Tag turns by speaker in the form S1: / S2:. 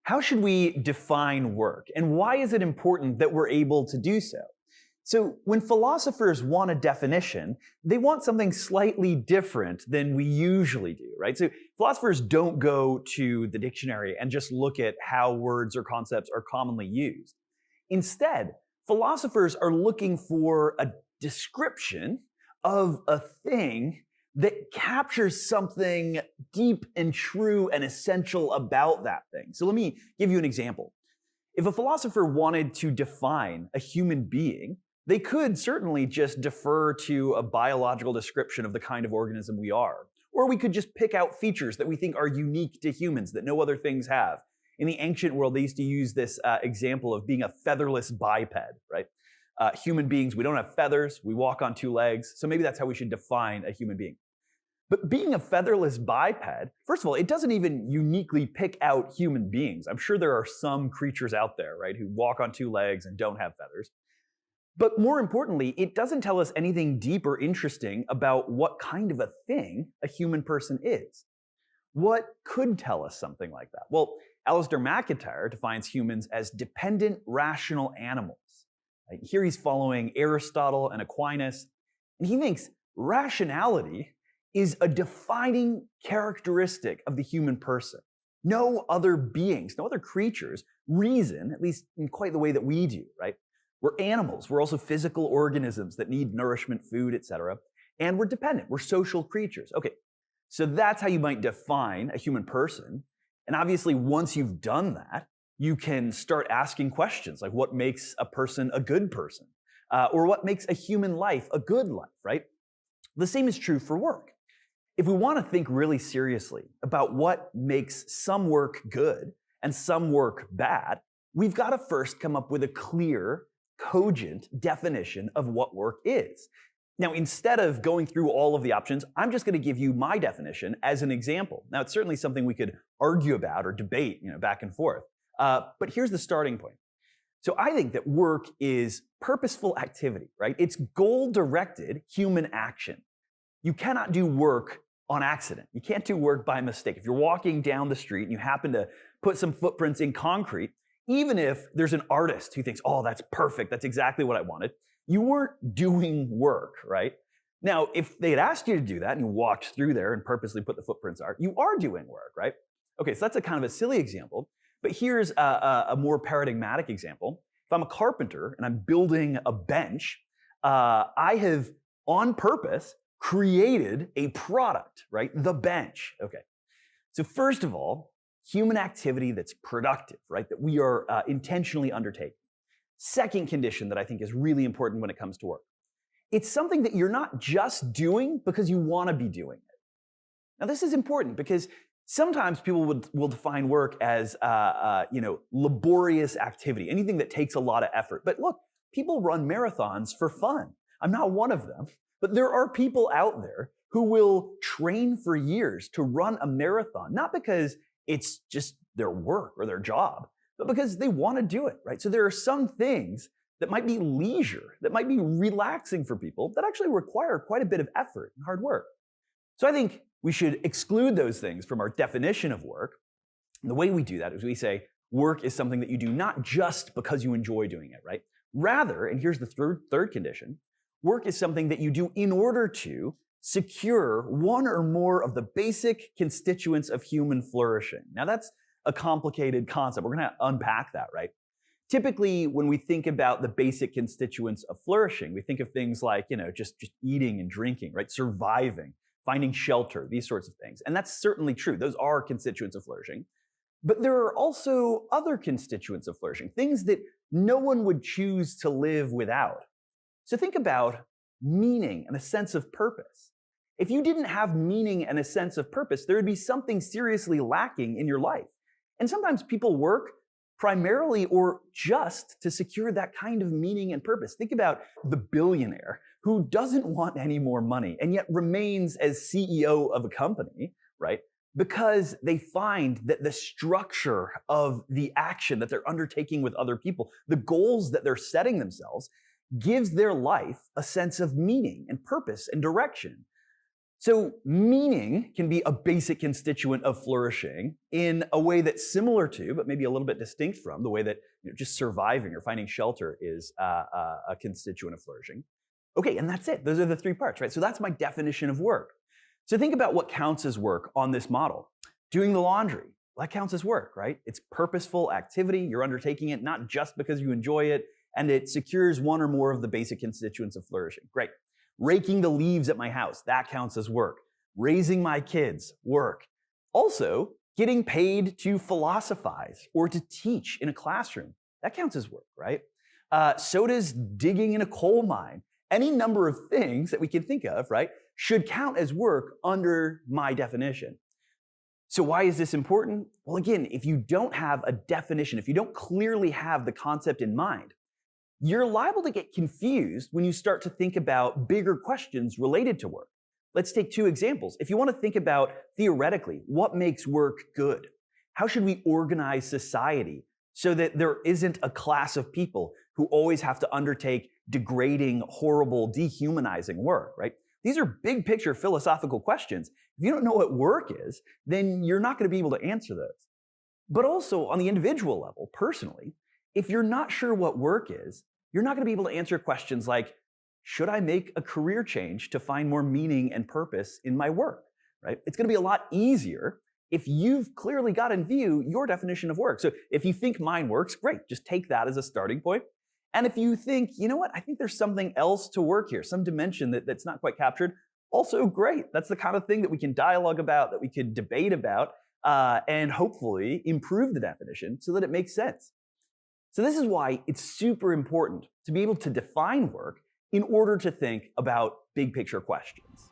S1: How should we define work, and why is it important that we're able to do so? So, when philosophers want a definition, they want something slightly different than we usually do, right? So, philosophers don't go to the dictionary and just look at how words or concepts are commonly used. Instead, philosophers are looking for a description of a thing that captures something deep and true and essential about that thing. So let me give you an example. If a philosopher wanted to define a human being, they could certainly just defer to a biological description of the kind of organism we are. Or we could just pick out features that we think are unique to humans that no other things have. In the ancient world, they used to use this example of being a featherless biped, right? Human beings, we don't have feathers, we walk on two legs, so maybe that's how we should define a human being. But being a featherless biped, first of all, it doesn't even uniquely pick out human beings. I'm sure there are some creatures out there, right, who walk on two legs and don't have feathers. But more importantly, it doesn't tell us anything deep or interesting about what kind of a thing a human person is. What could tell us something like that? Well, Alasdair MacIntyre defines humans as dependent, rational animals. Right? Here he's following Aristotle and Aquinas, and he thinks rationality is a defining characteristic of the human person. No other beings, no other creatures reason, at least in quite the way that we do, right? We're animals. We're also physical organisms that need nourishment, food, etc. And we're dependent. We're social creatures. Okay, so that's how you might define a human person. And obviously, once you've done that, you can start asking questions like what makes a person a good person? Or what makes a human life a good life, right? The same is true for work. If we want to think really seriously about what makes some work good and some work bad, we've got to first come up with a clear, cogent definition of what work is. Now, instead of going through all of the options, I'm just going to give you my definition as an example. Now, it's certainly something we could argue about or debate, back and forth. But here's the starting point. So I think that work is purposeful activity, right? It's goal-directed human action. You cannot do work on accident. You can't do work by mistake. If you're walking down the street and you happen to put some footprints in concrete, even if there's an artist who thinks, oh, that's perfect, that's exactly what I wanted, you weren't doing work, right? Now, if they had asked you to do that and you walked through there and purposely put the footprints out, you are doing work, right? Okay, so that's a kind of a silly example, but here's a more paradigmatic example. If I'm a carpenter and I'm building a bench, I have, on purpose, created a product, right? The bench, okay. So first of all, human activity that's productive, right? That we are intentionally undertaking. Second condition that I think is really important when it comes to work. It's something that you're not just doing because you want to be doing it. Now this is important because sometimes people will define work as laborious activity, anything that takes a lot of effort. But look, people run marathons for fun. I'm not one of them. But there are people out there who will train for years to run a marathon, not because it's just their work or their job, but because they want to do it, right? So there are some things that might be leisure, that might be relaxing for people, that actually require quite a bit of effort and hard work. So I think we should exclude those things from our definition of work. And the way we do that is we say work is something that you do not just because you enjoy doing it, right? Rather, and here's the third condition, work is something that you do in order to secure one or more of the basic constituents of human flourishing. Now that's a complicated concept. We're going to unpack that, right? Typically, when we think about the basic constituents of flourishing, we think of things like, just eating and drinking, right? Surviving, finding shelter, these sorts of things. And that's certainly true. Those are constituents of flourishing. But there are also other constituents of flourishing, things that no one would choose to live without. So think about meaning and a sense of purpose. If you didn't have meaning and a sense of purpose, there would be something seriously lacking in your life. And sometimes people work primarily or just to secure that kind of meaning and purpose. Think about the billionaire who doesn't want any more money and yet remains as CEO of a company, right? Because they find that the structure of the action that they're undertaking with other people, the goals that they're setting themselves, gives their life a sense of meaning and purpose and direction. So meaning can be a basic constituent of flourishing in a way that's similar to, but maybe a little bit distinct from, the way that just surviving or finding shelter is a constituent of flourishing. Okay, and that's it. Those are the three parts, right? So that's my definition of work. So think about what counts as work on this model. Doing the laundry, that counts as work, right? It's purposeful activity. You're undertaking it not just because you enjoy it, and it secures one or more of the basic constituents of flourishing. Great. Raking the leaves at my house, that counts as work. Raising my kids, work. Also, getting paid to philosophize or to teach in a classroom, that counts as work, right? So does digging in a coal mine. Any number of things that we can think of, right, should count as work under my definition. So why is this important? Well, again, if you don't have a definition, if you don't clearly have the concept in mind, you're liable to get confused when you start to think about bigger questions related to work. Let's take two examples. If you want to think about theoretically, what makes work good? How should we organize society so that there isn't a class of people who always have to undertake degrading, horrible, dehumanizing work, right? These are big picture philosophical questions. If you don't know what work is, then you're not going to be able to answer those. But also on the individual level, personally, if you're not sure what work is, you're not going to be able to answer questions like, should I make a career change to find more meaning and purpose in my work, right? It's going to be a lot easier if you've clearly got in view your definition of work. So if you think mine works, great, just take that as a starting point. And if you think, you know what, I think there's something else to work here, some dimension that's not quite captured, also great. That's the kind of thing that we can dialogue about, that we could debate about, and hopefully improve the definition so that it makes sense. So this is why it's super important to be able to define work in order to think about big picture questions.